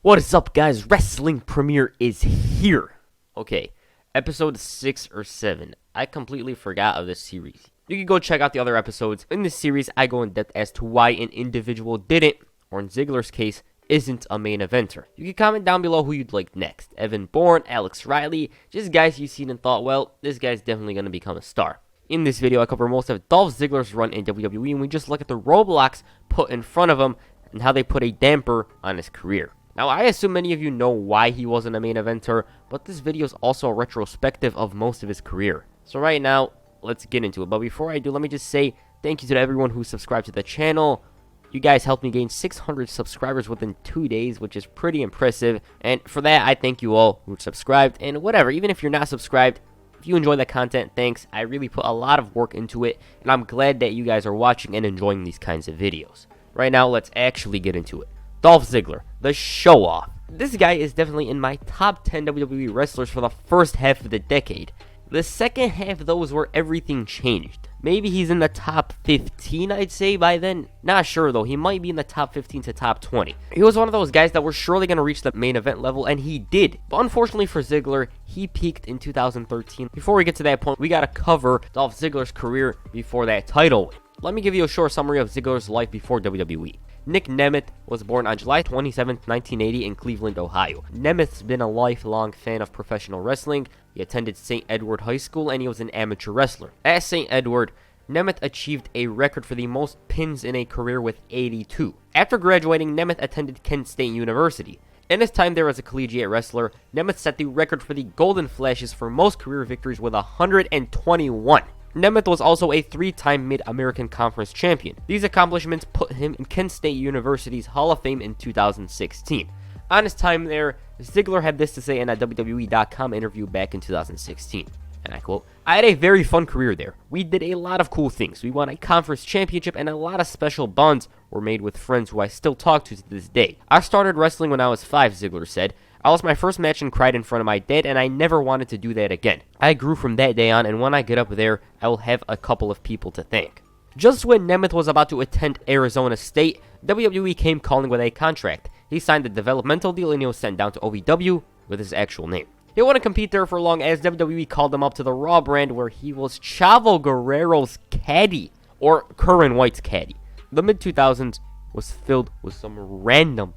What is up, guys? Wrestling Premiere is here. Okay, episode 6 or 7. I completely forgot of this series. You can go check out the other episodes. In this series, I go in depth as to why an individual didn't, or in Ziggler's case, isn't a main eventer. You can comment down below who you'd like next. Evan Bourne, Alex Riley, just guys you've seen and thought, well, this guy's definitely going to become a star. In this video, I cover most of Dolph Ziggler's run in WWE, and we just look at the roadblocks put in front of him and how they put a damper on his career. Now, I assume many of you know why he wasn't a main eventer, but this video is also a retrospective of most of his career. So right now, let's get into it. But before I do, let me just say thank you to everyone who subscribed to the channel. You guys helped me gain 600 subscribers within 2 days, which is pretty impressive. And for that, I thank you all who subscribed. And whatever, even if you're not subscribed, if you enjoy the content, thanks. I really put a lot of work into it, and I'm glad that you guys are watching and enjoying these kinds of videos. Right now, let's actually get into it. Dolph Ziggler, the show-off. This guy is definitely in my top 10 WWE wrestlers for the first half of the decade. The second half, though, is where everything changed. Maybe he's in the top 15, I'd say, by then. Not sure, though. He might be in the top 15 to top 20. He was one of those guys that were surely going to reach the main event level, and he did. But unfortunately for Ziggler, he peaked in 2013. Before we get to that point, we got to cover Dolph Ziggler's career before that title win. Let me give you a short summary of Ziggler's life before WWE. Nick Nemeth was born on July 27, 1980 in Cleveland, Ohio. Nemeth's been a lifelong fan of professional wrestling. He attended St. Edward High School, and he was an amateur wrestler. At St. Edward, Nemeth achieved a record for the most pins in a career with 82. After graduating, Nemeth attended Kent State University. In his time there as a collegiate wrestler, Nemeth set the record for the Golden Flashes for most career victories with 121. Nemeth was also a 3-time Mid-American Conference champion. These accomplishments put him in Kent State University's Hall of Fame in 2016. On his time there, Ziggler had this to say in a WWE.com interview back in 2016. And I quote, "I had a very fun career there. We did a lot of cool things. We won a conference championship, and a lot of special bonds were made with friends who I still talk to this day. I started wrestling when I was 5, Ziggler said. I lost my first match and cried in front of my dad, and I never wanted to do that again. I grew from that day on, and when I get up there, I will have a couple of people to thank." Just when Nemeth was about to attend Arizona State, WWE came calling with a contract. He signed a developmental deal, and he was sent down to OVW with his actual name. He wouldn't compete there for long, as WWE called him up to the Raw brand, where he was Chavo Guerrero's caddy, or Curran White's caddy. The mid-2000s was filled with some random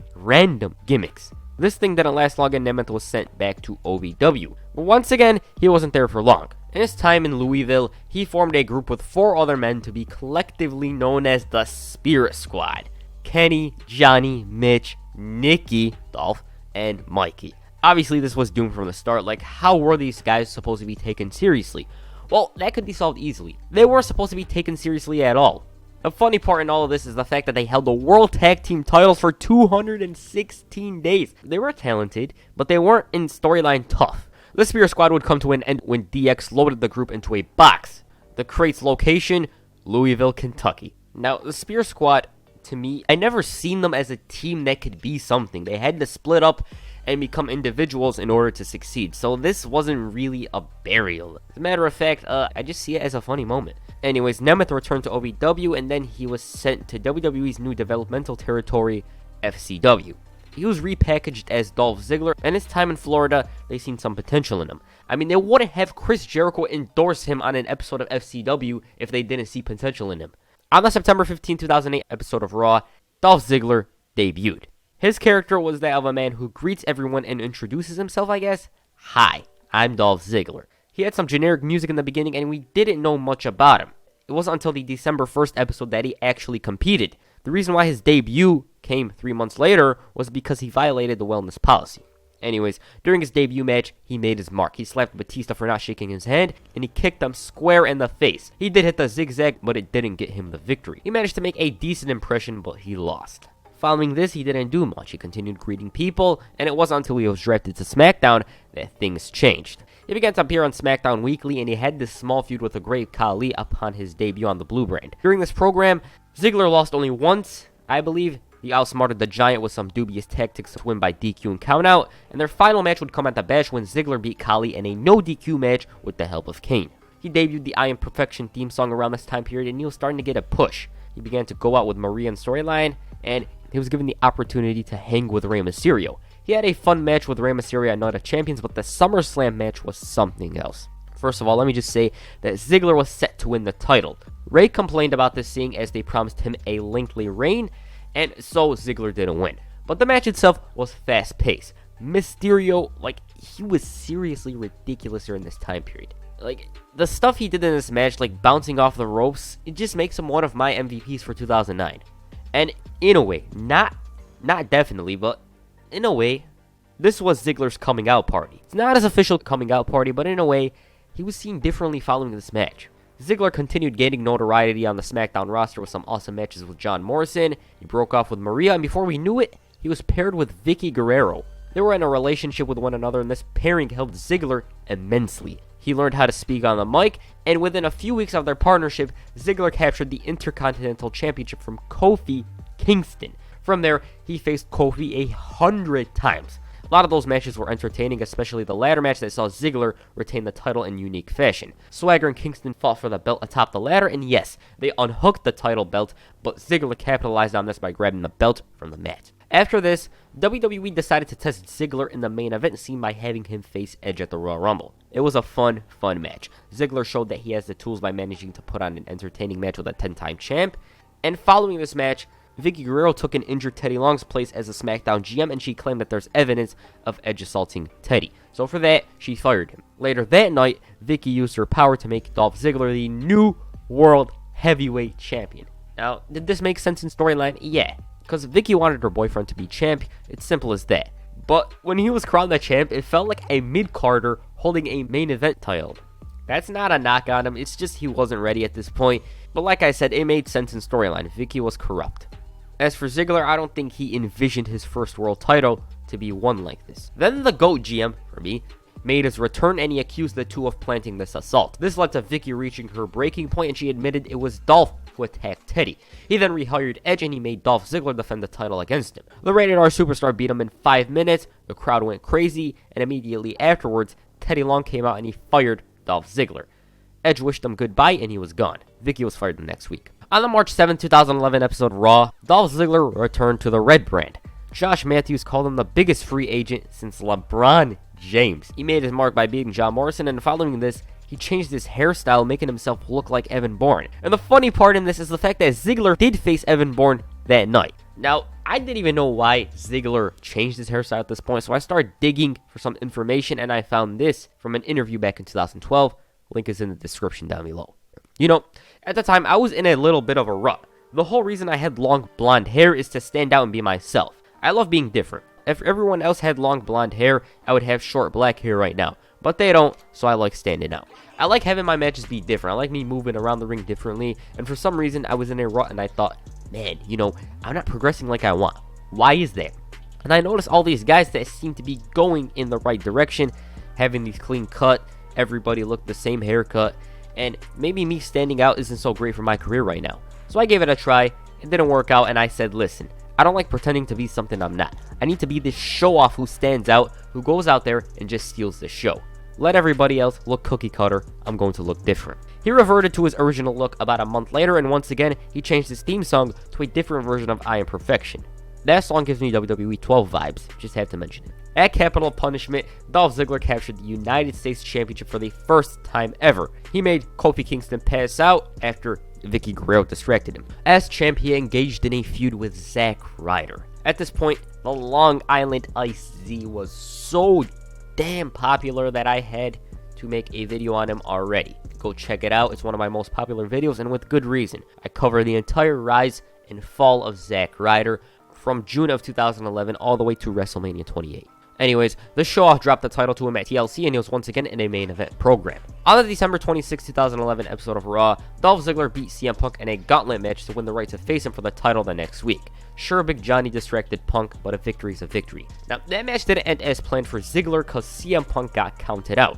gimmicks. This thing didn't last long, and Nemeth was sent back to OVW. But once again, he wasn't there for long. In his time in Louisville, he formed a group with 4 other men to be collectively known as the Spirit Squad. Kenny, Johnny, Mitch, Nikki, Dolph, and Mikey. Obviously, this was doomed from the start. Like, how were these guys supposed to be taken seriously? Well, that could be solved easily. They weren't supposed to be taken seriously at all. The funny part in all of this is the fact that they held the World Tag Team titles for 216 days. They were talented, but they weren't in storyline tough. The Spirit Squad would come to an end when DX loaded the group into a box. The crate's location, Louisville, Kentucky. Now, the Spirit Squad, to me, I never seen them as a team that could be something. They had to split up and become individuals in order to succeed. So this wasn't really a burial. As a matter of fact, I just see it as a funny moment. Anyways, Nemeth returned to OVW, and then he was sent to WWE's new developmental territory, FCW. He was repackaged as Dolph Ziggler, and his time in Florida, they seen some potential in him. I mean, they wouldn't have Chris Jericho endorse him on an episode of FCW if they didn't see potential in him. On the September 15, 2008 episode of Raw, Dolph Ziggler debuted. His character was that of a man who greets everyone and introduces himself, I guess. "Hi, I'm Dolph Ziggler." He had some generic music in the beginning, and we didn't know much about him. It wasn't until the December 1st episode that he actually competed. The reason why his debut came 3 months later was because he violated the wellness policy. Anyways, during his debut match, he made his mark. He slapped Batista for not shaking his hand, and he kicked him square in the face. He did hit the zigzag, but it didn't get him the victory. He managed to make a decent impression, but he lost. Following this, he didn't do much. He continued greeting people, and it wasn't until he was drafted to SmackDown that things changed. He began to appear on SmackDown weekly, and he had this small feud with the Great Khali upon his debut on the Blue brand. During this program, Ziggler lost only once, I believe. He outsmarted the Giant with some dubious tactics to win by DQ and countout, and their final match would come at the Bash when Ziggler beat Khali in a no DQ match with the help of Kane. He debuted the I Am Perfection theme song around this time period, and he was starting to get a push. He began to go out with Maria in storyline, and he was given the opportunity to hang with Rey Mysterio. He had a fun match with Rey Mysterio at Night of Champions, but the SummerSlam match was something else. First of all, let me just say that Ziggler was set to win the title. Rey complained about this, seeing as they promised him a lengthy reign, and so Ziggler didn't win. But the match itself was fast-paced. Mysterio, he was seriously ridiculous during this time period. The stuff he did in this match, bouncing off the ropes, it just makes him one of my MVPs for 2009. And in a way, not definitely, but in a way, this was Ziggler's coming out party. It's not his official coming out party, but in a way, he was seen differently following this match. Ziggler continued gaining notoriety on the SmackDown roster with some awesome matches with John Morrison. He broke off with Maria, and before we knew it, he was paired with Vicky Guerrero. They were in a relationship with one another, and this pairing helped Ziggler immensely. He learned how to speak on the mic, and within a few weeks of their partnership, Ziggler captured the Intercontinental Championship from Kofi Kingston. From there, he faced Kofi 100 times. A lot of those matches were entertaining, especially the ladder match that saw Ziggler retain the title in unique fashion. Swagger and Kingston fought for the belt atop the ladder, and yes, they unhooked the title belt, but Ziggler capitalized on this by grabbing the belt from the mat. After this, WWE decided to test Ziggler in the main event, seen by having him face Edge at the Royal Rumble. It was a fun match. Ziggler showed that he has the tools by managing to put on an entertaining match with a 10-time champ, and following this match, Vicky Guerrero took an injured Teddy Long's place as a SmackDown GM, and she claimed that there's evidence of Edge assaulting Teddy. So for that, she fired him. Later that night, Vicky used her power to make Dolph Ziggler the new World Heavyweight Champion. Now, did this make sense in storyline? Yeah, because Vicky wanted her boyfriend to be champ. It's simple as that. But when he was crowned the champ, it felt like a mid-carder holding a main event title. That's not a knock on him, it's just he wasn't ready at this point. But like I said, it made sense in storyline. Vicky was corrupt. As for Ziggler, I don't think he envisioned his first world title to be won like this. Then the GOAT GM, for me, made his return, and he accused the two of planting this assault. This led to Vicky reaching her breaking point, and she admitted it was Dolph who attacked Teddy. He then rehired Edge, and he made Dolph Ziggler defend the title against him. The Rated R Superstar beat him in 5 minutes, the crowd went crazy, and immediately afterwards, Teddy Long came out and he fired Dolph Ziggler. Edge wished him goodbye, and he was gone. Vicky was fired the next week. On the March 7, 2011 episode Raw, Dolph Ziggler returned to the Red brand. Josh Matthews called him the biggest free agent since LeBron James. He made his mark by beating John Morrison, and following this, he changed his hairstyle, making himself look like Evan Bourne. And the funny part in this is the fact that Ziggler did face Evan Bourne that night. Now, I didn't even know why Ziggler changed his hairstyle at this point, so I started digging for some information, and I found this from an interview back in 2012. Link is in the description down below. You know, at the time, I was in a little bit of a rut. The whole reason I had long blonde hair is to stand out and be myself. I love being different. If everyone else had long blonde hair, I would have short black hair right now. But they don't, so I like standing out. I like having my matches be different. I like me moving around the ring differently. And for some reason, I was in a rut and I thought, man, I'm not progressing like I want. Why is that? And I noticed all these guys that seem to be going in the right direction, having these clean cut, everybody looked the same haircut. And maybe me standing out isn't so great for my career right now. So I gave it a try. It didn't work out, and I said, listen, I don't like pretending to be something I'm not. I need to be this show-off who stands out, who goes out there and just steals the show. Let everybody else look cookie cutter. I'm going to look different. He reverted to his original look about a month later, and once again, he changed his theme song to a different version of I Am Perfection. That song gives me WWE 12 vibes, just had to mention it. At Capital Punishment, Dolph Ziggler captured the United States Championship for the first time ever. He made Kofi Kingston pass out after Vicky Guerrero distracted him. As champ, he engaged in a feud with Zack Ryder. At this point, the Long Island Ice Z was so damn popular that I had to make a video on him already. Go check it out. It's one of my most popular videos, and with good reason. I cover the entire rise and fall of Zack Ryder from June of 2011 all the way to WrestleMania 28. Anyways, the show-off dropped the title to him at TLC, and he was once again in a main event program. On the December 26, 2011 episode of Raw, Dolph Ziggler beat CM Punk in a gauntlet match to win the right to face him for the title the next week. Sure, Big Johnny distracted Punk, but a victory is a victory. Now, that match didn't end as planned for Ziggler because CM Punk got counted out.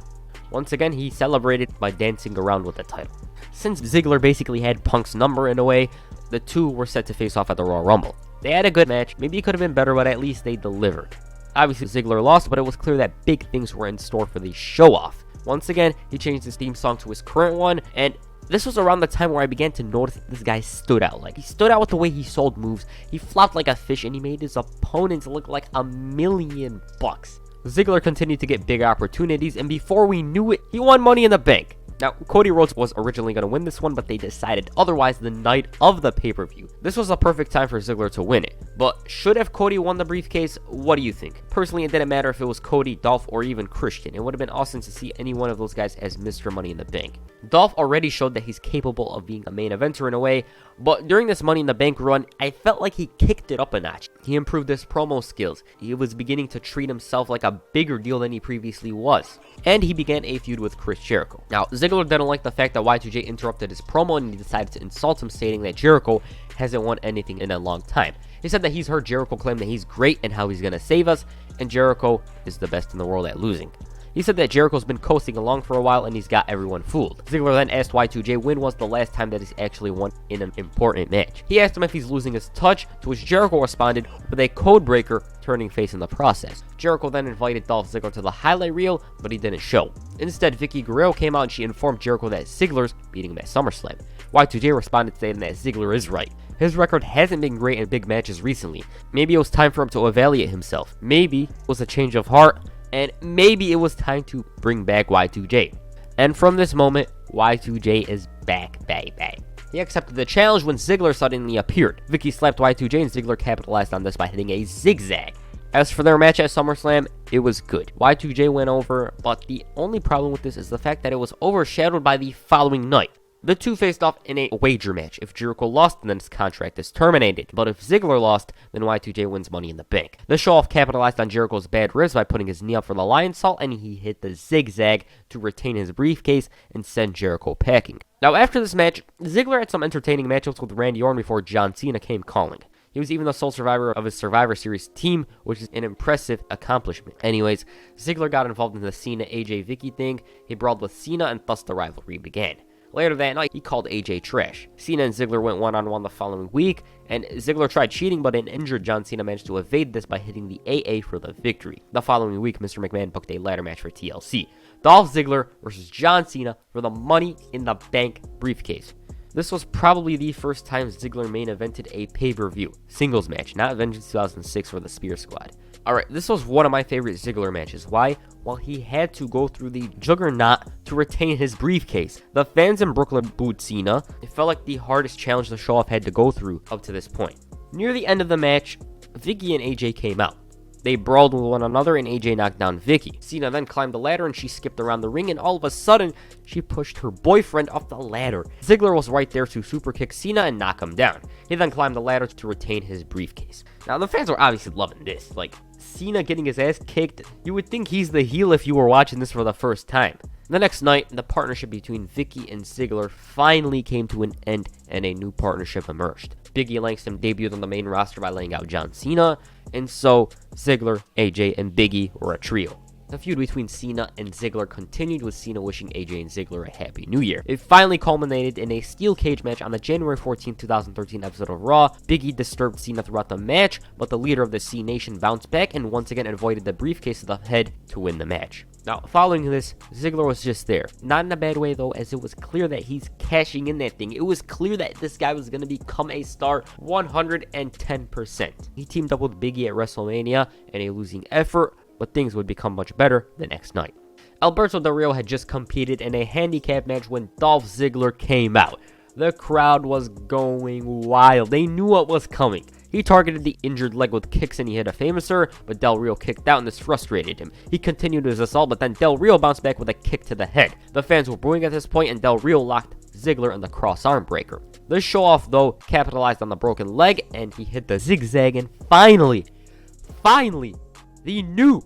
Once again, he celebrated by dancing around with the title. Since Ziggler basically had Punk's number in a way, the two were set to face off at the Royal Rumble. They had a good match, maybe it could have been better, but at least they delivered. Obviously, Ziggler lost, but it was clear that big things were in store for the show-off. Once again, he changed his theme song to his current one, and This was around the time where I began to notice this guy stood out. Like, he stood out with the way he sold moves, he flopped like a fish, and he made his opponents look like $1,000,000. Ziggler continued to get big opportunities, and before we knew it, he won Money in the Bank. Now, Cody Rhodes was originally going to win this one, but they decided otherwise the night of the pay-per-view. This was a perfect time for Ziggler to win it. But should have Cody won the briefcase? What do you think? Personally, it didn't matter if it was Cody, Dolph, or even Christian. It would have been awesome to see any one of those guys as Mr. Money in the Bank. Dolph already showed that he's capable of being a main eventer in a way, but during this Money in the Bank run, I felt like he kicked it up a notch. He improved his promo skills. He was beginning to treat himself like a bigger deal than he previously was. And he began a feud with Chris Jericho. Now, Ziggler didn't like the fact that Y2J interrupted his promo and he decided to insult him, stating that Jericho hasn't won anything in a long time. He said that he's heard Jericho claim that he's great and how he's going to save us, and Jericho is the best in the world at losing. He said that Jericho's been coasting along for a while and he's got everyone fooled. Ziggler then asked Y2J when was the last time that he's actually won in an important match. He asked him if he's losing his touch, to which Jericho responded with a code breaker, turning face in the process. Jericho then invited Dolph Ziggler to the highlight reel, but he didn't show. Instead, Vicky Guerrero came out and she informed Jericho that Ziggler's beating him at SummerSlam. Y2J responded saying that Ziggler is right. His record hasn't been great in big matches recently. Maybe it was time for him to evaluate himself. Maybe it was a change of heart. And maybe it was time to bring back Y2J. And from this moment, Y2J is back, baby. He accepted the challenge when Ziggler suddenly appeared. Vicky slapped Y2J and Ziggler capitalized on this by hitting a zigzag. As for their match at SummerSlam, it was good. Y2J went over, but the only problem with this is the fact that it was overshadowed by the following night. The two faced off in a wager match. If Jericho lost, then his contract is terminated. But if Ziggler lost, then Y2J wins Money in the Bank. The show-off capitalized on Jericho's bad ribs by putting his knee up for the lion salt, and he hit the zigzag to retain his briefcase and send Jericho packing. Now, after this match, Ziggler had some entertaining matchups with Randy Orton before John Cena came calling. He was even the sole survivor of his Survivor Series team, which is an impressive accomplishment. Anyways, Ziggler got involved in the Cena-AJ Vicky thing. He brawled with Cena, and thus the rivalry began. Later that night, he called AJ trash. Cena and Ziggler went one-on-one the following week, and Ziggler tried cheating, but an injured John Cena managed to evade this by hitting the AA for the victory. The following week, Mr. McMahon booked a ladder match for TLC. Dolph Ziggler versus John Cena for the Money in the Bank briefcase. This was probably the first time Ziggler main evented a pay-per-view singles match, not Vengeance 2006 for the Spear Squad. Alright, this was one of my favorite Ziggler matches. Why? Well, he had to go through the juggernaut to retain his briefcase. The fans in Brooklyn booed Cena. It felt like the hardest challenge the show-off had to go through up to this point. Near the end of the match, Vicky and AJ came out. They brawled with one another and AJ knocked down Vicky. Cena then climbed the ladder and she skipped around the ring, and all of a sudden, she pushed her boyfriend off the ladder. Ziggler was right there to super kick Cena and knock him down. He then climbed the ladder to retain his briefcase. Now, the fans were obviously loving this. Like, Cena getting his ass kicked, you would think he's the heel if you were watching this for the first time. The next night, the partnership between Vicky and Ziggler finally came to an end and a new partnership emerged. Biggie Langston debuted on the main roster by laying out John Cena, and so Ziggler, AJ, and Biggie were a trio. The feud between Cena and Ziggler continued, with Cena wishing AJ and Ziggler a Happy New Year. It finally culminated in a steel cage match on the January 14, 2013 episode of Raw. Biggie disturbed Cena throughout the match, but the leader of the C Nation bounced back and once again avoided the briefcase to the head to win the match. Now, following this, Ziggler was just there. Not in a bad way, though, as it was clear that he's cashing in that thing. It was clear that this guy was going to become a star 110%. He teamed up with Biggie at WrestleMania in a losing effort, but things would become much better the next night. Alberto Del Rio had just competed in a handicap match when Dolph Ziggler came out. The crowd was going wild. They knew what was coming. He targeted the injured leg with kicks and he hit a famouser, but Del Rio kicked out and this frustrated him. He continued his assault, but then Del Rio bounced back with a kick to the head. The fans were booing at this point, and Del Rio locked Ziggler in the cross arm breaker. The show-off, though, capitalized on the broken leg, and he hit the zigzag, and finally, the new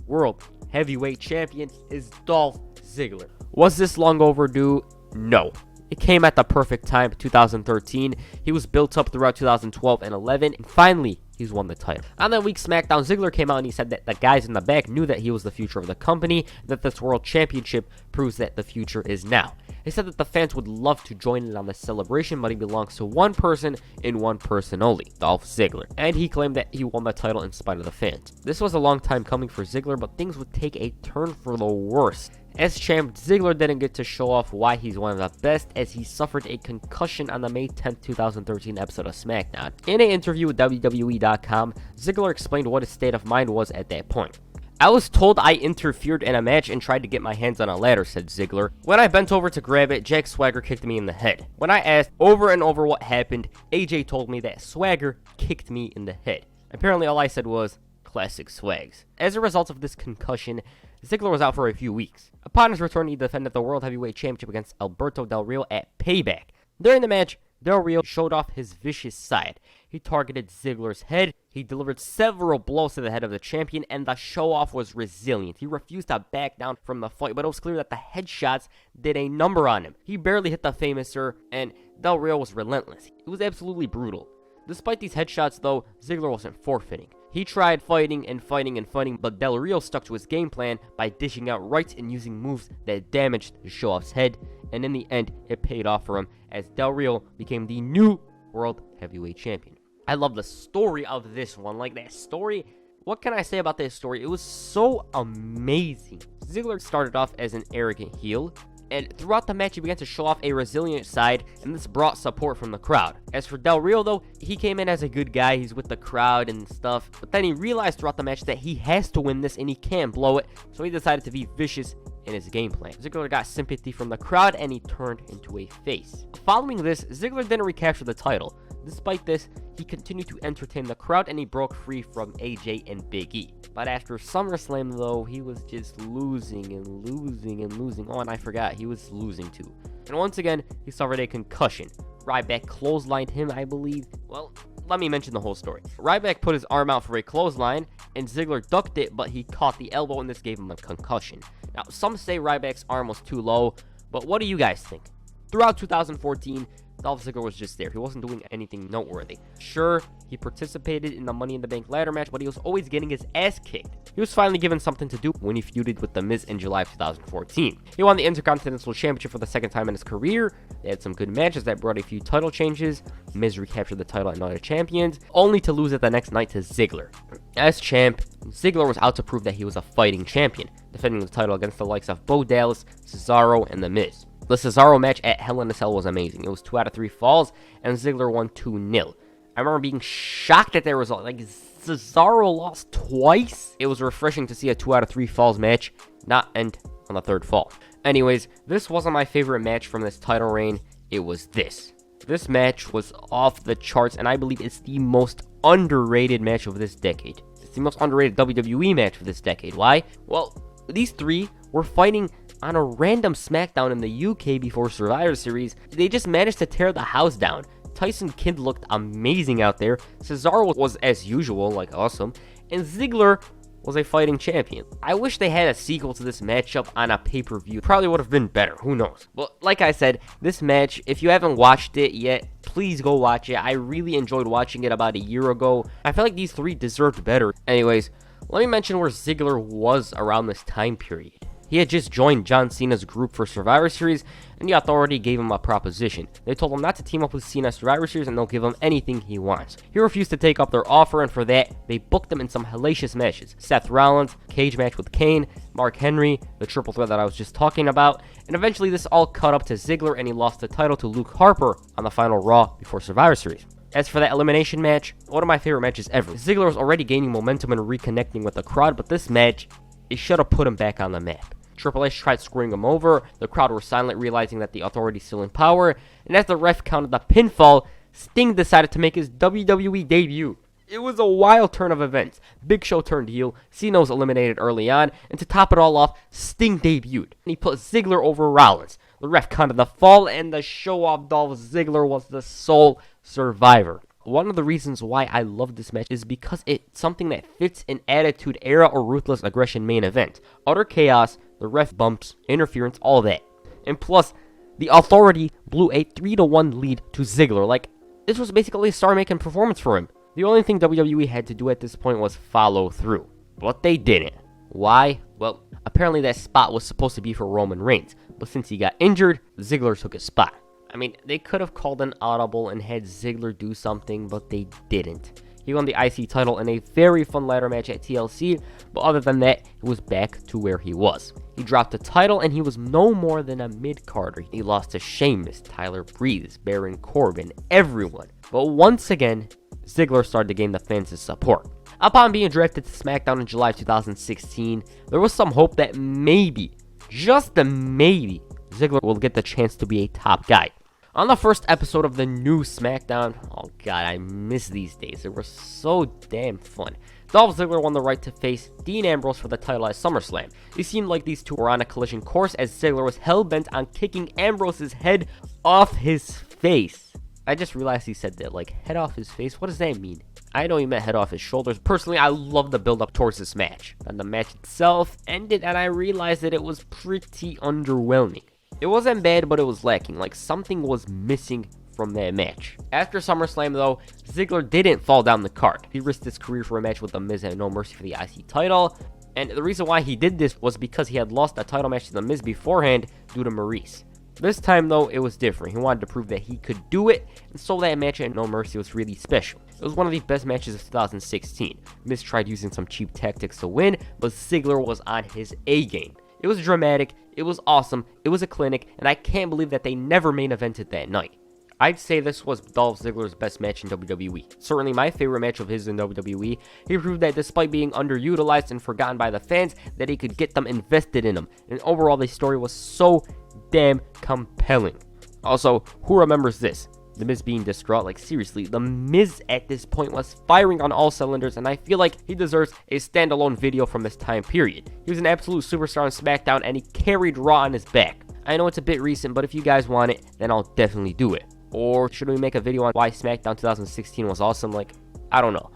World Heavyweight Champion is Dolph Ziggler. Was this long overdue? No. It came at the perfect time, 2013. He was built up throughout 2012 and 11, and finally, he's won the title. On that week's SmackDown, Ziggler came out and he said that the guys in the back knew that he was the future of the company, and that this World Championship proves that the future is now. He said that the fans would love to join in on the celebration, but he belongs to one person and one person only, Dolph Ziggler. And he claimed that he won the title in spite of the fans. This was a long time coming for Ziggler, but things would take a turn for the worse. As champ, Ziggler didn't get to show off why he's one of the best, as he suffered a concussion on the May 10th, 2013 episode of SmackDown. In an interview with WWE.com, Ziggler explained what his state of mind was at that point. "I was told I interfered in a match and tried to get my hands on a ladder," said Ziggler. "When I bent over to grab it, Jack Swagger kicked me in the head. When I asked over and over what happened, AJ told me that Swagger kicked me in the head. Apparently all I said was, classic Swags." As a result of this concussion, Ziggler was out for a few weeks. Upon his return, he defended the World Heavyweight Championship against Alberto Del Rio at Payback. During the match, Del Rio showed off his vicious side. He targeted Ziggler's head, he delivered several blows to the head of the champion, and the show-off was resilient. He refused to back down from the fight, but it was clear that the headshots did a number on him. He barely hit the Famouser, and Del Rio was relentless. It was absolutely brutal. Despite these headshots, though, Ziggler wasn't forfeiting. He tried fighting, but Del Rio stuck to his game plan by dishing out rights and using moves that damaged the show-off's head, and in the end, it paid off for him as Del Rio became the new World Heavyweight Champion. I love the story of this one. Like, that story, what can I say about this story? It was so amazing. Ziggler started off as an arrogant heel, and throughout the match, he began to show off a resilient side, and this brought support from the crowd. As for Del Rio, though, he came in as a good guy. He's with the crowd and stuff, but then he realized throughout the match that he has to win this, and he can't blow it, so he decided to be vicious in his game plan. Ziggler got sympathy from the crowd, and he turned into a face. Following this, Ziggler didn't recapture the title. Despite this, he continued to entertain the crowd, and he broke free from AJ and Big E. But after SummerSlam, though, he was just losing and losing and losing. Oh, and I forgot, he was losing too. And once again, he suffered a concussion. Ryback clotheslined him, I believe. Well, let me mention the whole story. Ryback put his arm out for a clothesline, and Ziggler ducked it, but he caught the elbow, and this gave him a concussion. Now, some say Ryback's arm was too low, but what do you guys think? Throughout 2014, Dolph Ziggler was just there. He wasn't doing anything noteworthy. Sure, he participated in the Money in the Bank ladder match, but he was always getting his ass kicked. He was finally given something to do when he feuded with The Miz in July of 2014. He won the Intercontinental Championship for the second time in his career. They had some good matches that brought a few title changes. Miz recaptured the title at Night of Champions, only to lose it the next night to Ziggler. As champ, Ziggler was out to prove that he was a fighting champion, defending the title against the likes of Bo Dallas, Cesaro, and The Miz. The Cesaro match at Hell in a Cell was amazing. It was 2 out of 3 falls, and Ziggler won 2-0. I remember being shocked at their result. Like, Cesaro lost twice? It was refreshing to see a 2 out of 3 falls match not end on the 3rd fall. Anyways, this wasn't my favorite match from this title reign. It was this. This match was off the charts, and I believe it's the most underrated match of this decade. It's the most underrated WWE match of this decade. Why? Well, these three were fighting on a random SmackDown in the UK before Survivor Series. They just managed to tear the house down. Tyson Kidd looked amazing out there. Cesaro was as usual, like awesome. And Ziggler was a fighting champion. I wish they had a sequel to this matchup on a pay-per-view. Probably would have been better. Who knows? But like I said, this match, if you haven't watched it yet, please go watch it. I really enjoyed watching it about a year ago. I feel like these three deserved better. Anyways, let me mention where Ziggler was around this time period. He had just joined John Cena's group for Survivor Series, and the Authority gave him a proposition. They told him not to team up with Cena at Survivor Series, and they'll give him anything he wants. He refused to take up their offer, and for that, they booked him in some hellacious matches. Seth Rollins, cage match with Kane, Mark Henry, the triple threat that I was just talking about, and eventually this all caught up to Ziggler, and he lost the title to Luke Harper on the final Raw before Survivor Series. As for that elimination match, one of my favorite matches ever. Ziggler was already gaining momentum and reconnecting with the crowd, but this match, it should have put him back on the map. Triple H tried screwing him over, the crowd were silent, realizing that the Authority's still in power, and as the ref counted the pinfall, Sting decided to make his WWE debut. It was a wild turn of events. Big Show turned heel, Cena was eliminated early on, and to top it all off, Sting debuted. And he put Ziggler over Rollins. The ref counted the fall, and the show-off Dolph Ziggler was the sole survivor. One of the reasons why I love this match is because it's something that fits an Attitude Era or Ruthless Aggression main event. Utter chaos, the ref bumps, interference, all that. And plus, the Authority blew a 3-1 lead to Ziggler. Like, this was basically a star-making performance for him. The only thing WWE had to do at this point was follow through. But they didn't. Why? Well, apparently that spot was supposed to be for Roman Reigns. but since he got injured, Ziggler took his spot. I mean, they could have called an audible and had Ziggler do something, but they didn't. He won the IC title in a very fun ladder match at TLC, but other than that, he was back to where he was. He dropped the title, and he was no more than a mid-carder. He lost to Sheamus, Tyler Breeze, Baron Corbin, everyone. But once again, Ziggler started to gain the fans' support. Upon being drafted to SmackDown in July 2016, there was some hope that maybe, just maybe, Ziggler will get the chance to be a top guy. On the first episode of the new SmackDown, oh god, I miss these days. They were so damn fun. Dolph Ziggler won the right to face Dean Ambrose for the title at SummerSlam. It seemed like these two were on a collision course as Ziggler was hell-bent on kicking Ambrose's head off his face. I just realized he said that, like, head off his face? What does that mean? I know he meant head off his shoulders. Personally, I love the build-up towards this match. And the match itself ended, and I realized that it was pretty underwhelming. It wasn't bad, but it was lacking. Like, something was missing from that match. After SummerSlam, though, Ziggler didn't fall down the card. He risked his career for a match with The Miz at No Mercy for the IC title. And the reason why he did this was because he had lost a title match to The Miz beforehand due to Maurice. This time, though, it was different. He wanted to prove that he could do it, and so that match at No Mercy was really special. It was one of the best matches of 2016. Miz tried using some cheap tactics to win, but Ziggler was on his A-game. It was dramatic, it was awesome, it was a clinic, and I can't believe that they never main evented that night. I'd say this was Dolph Ziggler's best match in WWE. Certainly my favorite match of his in WWE. He proved that despite being underutilized and forgotten by the fans, that he could get them invested in him. And overall, the story was so damn compelling. Also, who remembers this? The Miz being distraught. Like, seriously, The Miz at this point was firing on all cylinders, and I feel like he deserves a standalone video from this time period. He was an absolute superstar on SmackDown, and he carried Raw on his back. I know it's a bit recent, but if you guys want it, then I'll definitely do it. Or should we make a video on why SmackDown 2016 was awesome? Like, I don't know.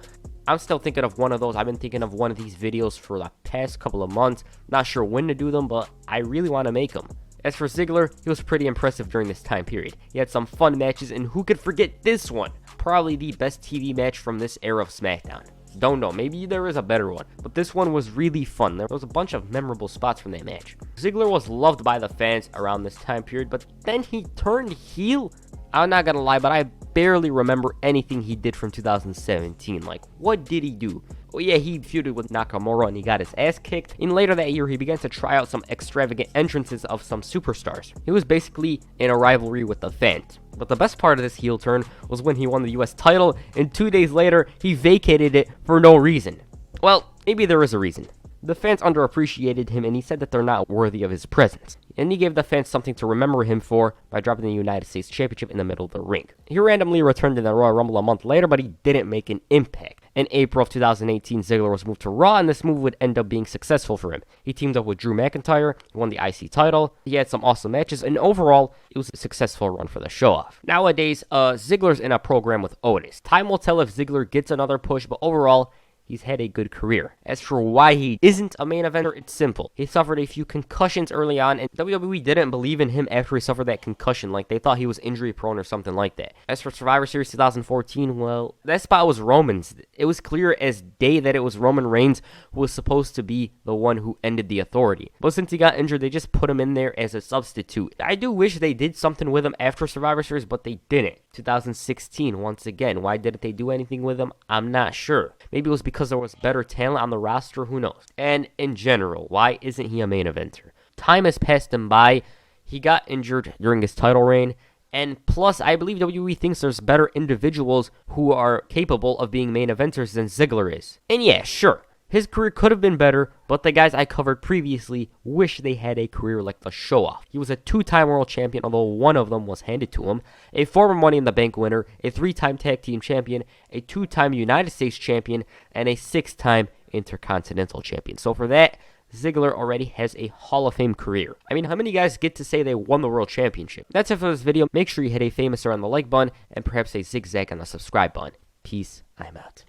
I'm still thinking of one of those. I've been thinking of one of these videos for the past couple of months. Not sure when to do them, but I really want to make them. As for Ziggler, he was pretty impressive during this time period. He had some fun matches, and who could forget this one? Probably the best TV match from this era of SmackDown. Don't know, maybe there is a better one, but this one was really fun. There was a bunch of memorable spots from that match. Ziggler was loved by the fans around this time period, but then he turned heel. I'm not gonna lie, but I barely remember anything he did from 2017. Like, what did he do? Well, yeah, he feuded with Nakamura and he got his ass kicked. And later that year, he began to try out some extravagant entrances of some superstars. He was basically in a rivalry with the fans. But the best part of this heel turn was when he won the US title, and 2 days later, he vacated it for no reason. Well, maybe there is a reason. The fans underappreciated him, and he said that they're not worthy of his presence. And he gave the fans something to remember him for by dropping the United States Championship in the middle of the ring. He randomly returned in the Royal Rumble a month later, but he didn't make an impact. In April of 2018, Ziggler was moved to Raw, and this move would end up being successful for him. He teamed up with Drew McIntyre, he won the IC title, he had some awesome matches, and overall, it was a successful run for the show-off. Nowadays, Ziggler's in a program with Otis. Time will tell if Ziggler gets another push, but overall, he's had a good career. As for why he isn't a main eventer, it's simple. He suffered a few concussions early on, and WWE didn't believe in him after he suffered that concussion. Like, they thought he was injury prone or something like that. As for Survivor Series 2014, well, that spot was Roman's. It was clear as day that it was Roman Reigns who was supposed to be the one who ended the Authority. But since he got injured, they just put him in there as a substitute. I do wish they did something with him after Survivor Series, but they didn't. 2016, once again, why didn't they do anything with him? I'm not sure. Maybe it was because there was better talent on the roster, who knows? And in general, why isn't he a main eventer? Time has passed him by. He got injured during his title reign, and plus, I believe WWE thinks there's better individuals who are capable of being main eventers than Ziggler is. And yeah, sure, his career could have been better, but the guys I covered previously wish they had a career like the Show-Off. He was a 2-time world champion, although one of them was handed to him, a former Money in the Bank winner, a 3-time tag team champion, a 2-time United States champion, and a 6-time Intercontinental champion. So for that, Ziggler already has a Hall of Fame career. I mean, how many guys get to say they won the World Championship? That's it for this video. Make sure you hit a famous around the like button and perhaps a zigzag on the subscribe button. Peace. I'm out.